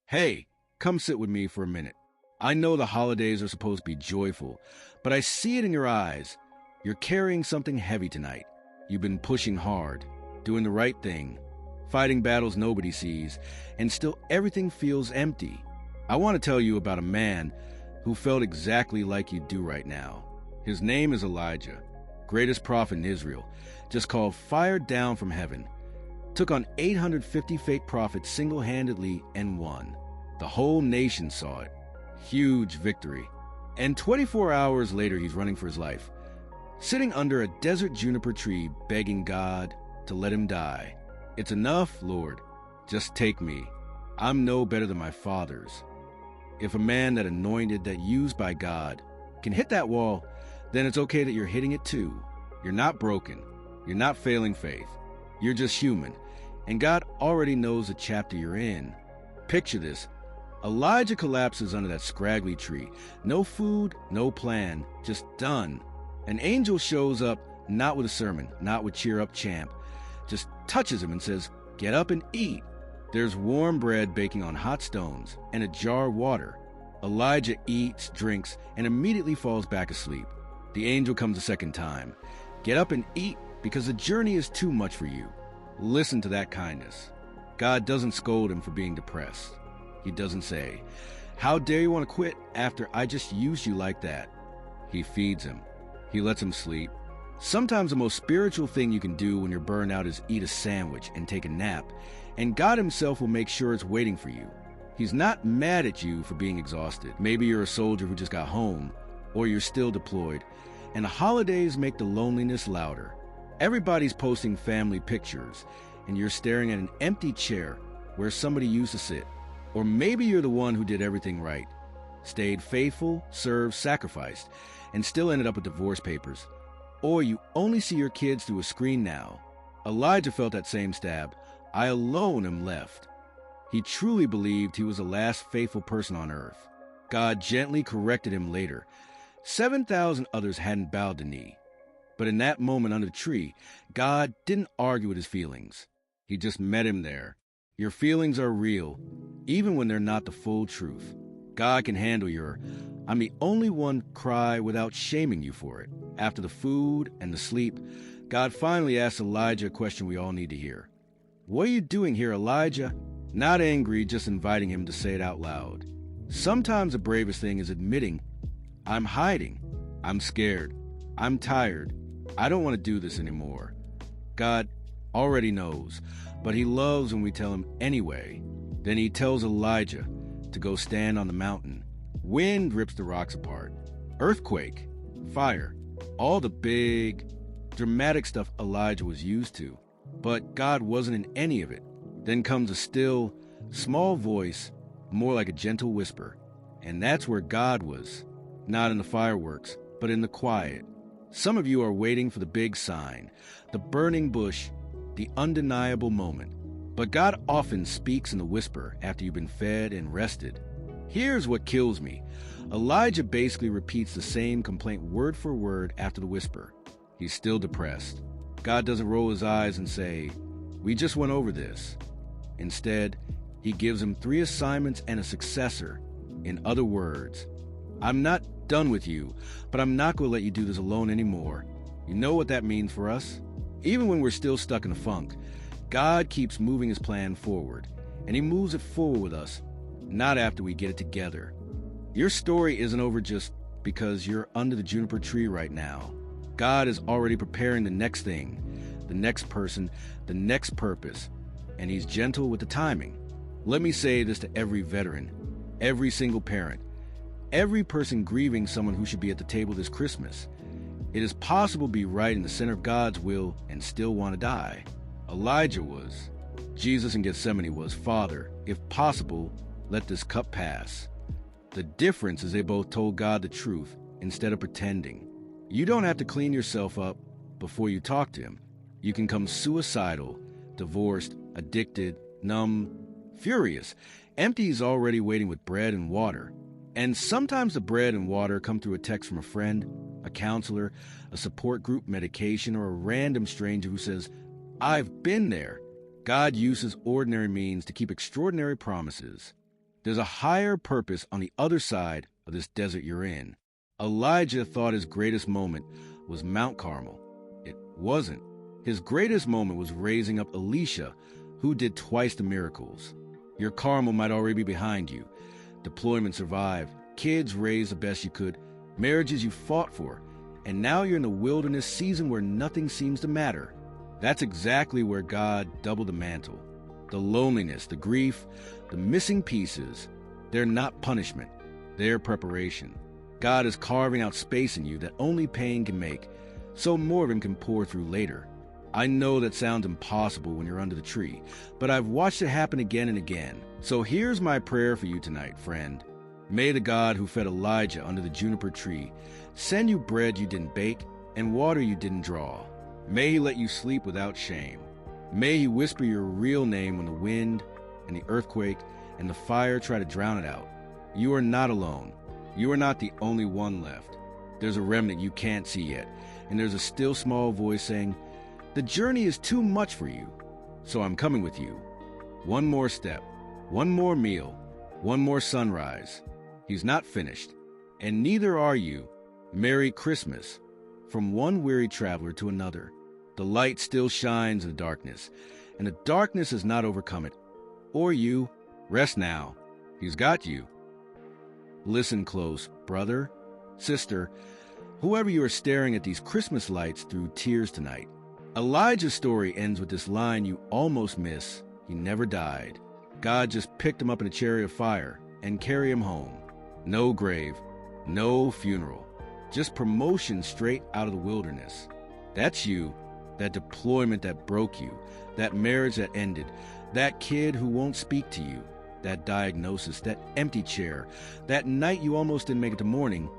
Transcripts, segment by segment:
Hey, come sit with me for a minute. I know the holidays are supposed to be joyful, but I see it in your eyes. You're carrying something heavy tonight. You've been pushing hard, doing the right thing, fighting battles nobody sees, and still everything feels empty. I want to tell you about a man who felt exactly like you do right now. His name is Elijah, greatest prophet in Israel, just called fire down from heaven. Took on 850 fake prophets single-handedly and won. The whole nation saw it. Huge victory. And 24 hours later, he's running for his life, sitting under a desert juniper tree, begging God to let him die. It's enough, Lord. Just take me. I'm no better than my fathers. If a man that anointed, that used by God, can hit that wall, then it's okay that you're hitting it too. You're not broken. You're not failing faith. You're just human. And God already knows the chapter you're in. Picture this. Elijah collapses under that scraggly tree. No food, no plan, just done. An angel shows up, not with a sermon, not with cheer up champ, just touches him and says, "Get up and eat." There's warm bread baking on hot stones and a jar of water. Elijah eats, drinks, and immediately falls back asleep. The angel comes a second time. "Get up and eat because the journey is too much for you." Listen to that kindness. God doesn't scold him for being depressed. He doesn't say, "How dare you want to quit after I just used you like that?" He feeds him. He lets him sleep. Sometimes the most spiritual thing you can do when you're burned out is eat a sandwich and take a nap, and God himself will make sure it's waiting for you. He's not mad at you for being exhausted. Maybe you're a soldier who just got home, or you're still deployed, and the holidays make the loneliness louder. Everybody's posting family pictures, and you're staring at an empty chair where somebody used to sit. Or maybe you're the one who did everything right, stayed faithful, served, sacrificed, and still ended up with divorce papers. Or you only see your kids through a screen now. Elijah felt that same stab. I alone am left. He truly believed he was the last faithful person on earth. God gently corrected him later. 7,000 others hadn't bowed the knee. But in that moment under the tree, God didn't argue with his feelings. He just met him there. Your feelings are real, even when they're not the full truth. God can handle your "I'm the only one" cry without shaming you for it. After the food and the sleep, God finally asked Elijah a question we all need to hear. "What are you doing here, Elijah?" Not angry, just inviting him to say it out loud. Sometimes the bravest thing is admitting, "I'm hiding. I'm scared. I'm tired. I don't want to do this anymore." God already knows, but he loves when we tell him anyway. Then he tells Elijah to go stand on the mountain. Wind rips the rocks apart. Earthquake, fire, all the big, dramatic stuff Elijah was used to. But God wasn't in any of it. Then comes a still, small voice, more like a gentle whisper. And that's where God was. Not in the fireworks, but in the quiet. Some of you are waiting for the big sign, the burning bush, the undeniable moment. But God often speaks in the whisper after you've been fed and rested. Here's what kills me. Elijah basically repeats the same complaint word for word after the whisper. He's still depressed. God doesn't roll his eyes and say, "We just went over this." Instead, he gives him 3 assignments and a successor. In other words, "I'm not done with you, but I'm not going to let you do this alone anymore." You know what that means for us? Even when we're still stuck in a funk, God keeps moving his plan forward, and he moves it forward with us, not after we get it together. Your story isn't over just because you're under the juniper tree right now. God is already preparing the next thing, the next person, the next purpose, and he's gentle with the timing. Let me say this to every veteran, every single parent, every person grieving someone who should be at the table this Christmas. It is possible to be right in the center of God's will and still want to die. Elijah was. Jesus in Gethsemane was, "Father, if possible, let this cup pass." The difference is they both told God the truth instead of pretending. You don't have to clean yourself up before you talk to him. You can come suicidal, divorced, addicted, numb, furious. Empty is already waiting with bread and water. And sometimes the bread and water come through a text from a friend, a counselor, a support group, medication, or a random stranger who says, "I've been there." God uses ordinary means to keep extraordinary promises. There's a higher purpose on the other side of this desert you're in. Elijah thought his greatest moment was Mount Carmel. It wasn't. His greatest moment was raising up Elisha, who did twice the miracles. Your Carmel might already be behind you. Deployment survived, kids raised the best you could, marriages you fought for, and now you're in the wilderness season where nothing seems to matter. That's exactly where God doubled the mantle. The loneliness, the grief, the missing pieces, they're not punishment, they're preparation. God is carving out space in you that only pain can make, so more of him can pour through later. I know that sounds impossible when you're under the tree, but I've watched it happen again and again. So here's my prayer for you tonight, friend. May the God who fed Elijah under the juniper tree send you bread you didn't bake and water you didn't draw. May he let you sleep without shame. May he whisper your real name when the wind and the earthquake and the fire try to drown it out. You are not alone. You are not the only one left. There's a remnant you can't see yet, and there's a still small voice saying, "The journey is too much for you, so I'm coming with you." One more step, one more meal, one more sunrise. He's not finished, and neither are you. Merry Christmas. From one weary traveler to another, the light still shines in the darkness, and the darkness has not overcome it. Or you. Rest now. He's got you. Listen close, brother, sister, whoever you are staring at these Christmas lights through tears tonight. Elijah's story ends with this line you almost miss. He never died. God just picked him up in a chariot of fire and carried him home. No grave, no funeral, just promotion straight out of the wilderness. That's you, that deployment that broke you, that marriage that ended, that kid who won't speak to you, that diagnosis, that empty chair, that night you almost didn't make it to morning.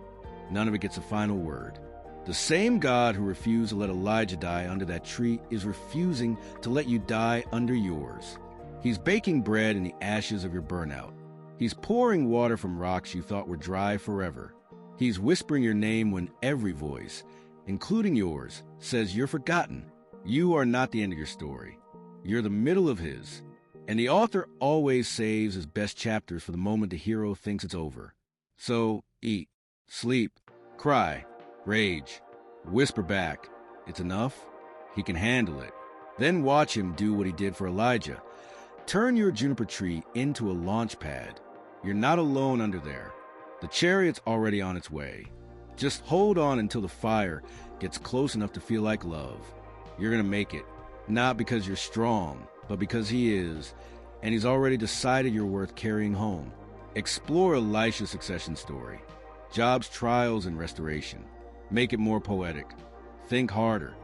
None of it gets a final word. The same God who refused to let Elijah die under that tree is refusing to let you die under yours. He's baking bread in the ashes of your burnout. He's pouring water from rocks you thought were dry forever. He's whispering your name when every voice, including yours, says you're forgotten. You are not the end of your story. You're the middle of his. And the author always saves his best chapters for the moment the hero thinks it's over. So eat, sleep, cry, rage, whisper back, "It's enough." He can handle it. Then watch him do what he did for Elijah. Turn your juniper tree into a launch pad. You're not alone under there. The chariot's already on its way. Just hold on until the fire gets close enough to feel like love. You're going to make it, not because you're strong, but because he is, and he's already decided you're worth carrying home. Explore Elisha's succession story. Job's trials and restoration. Make it more poetic. Think harder.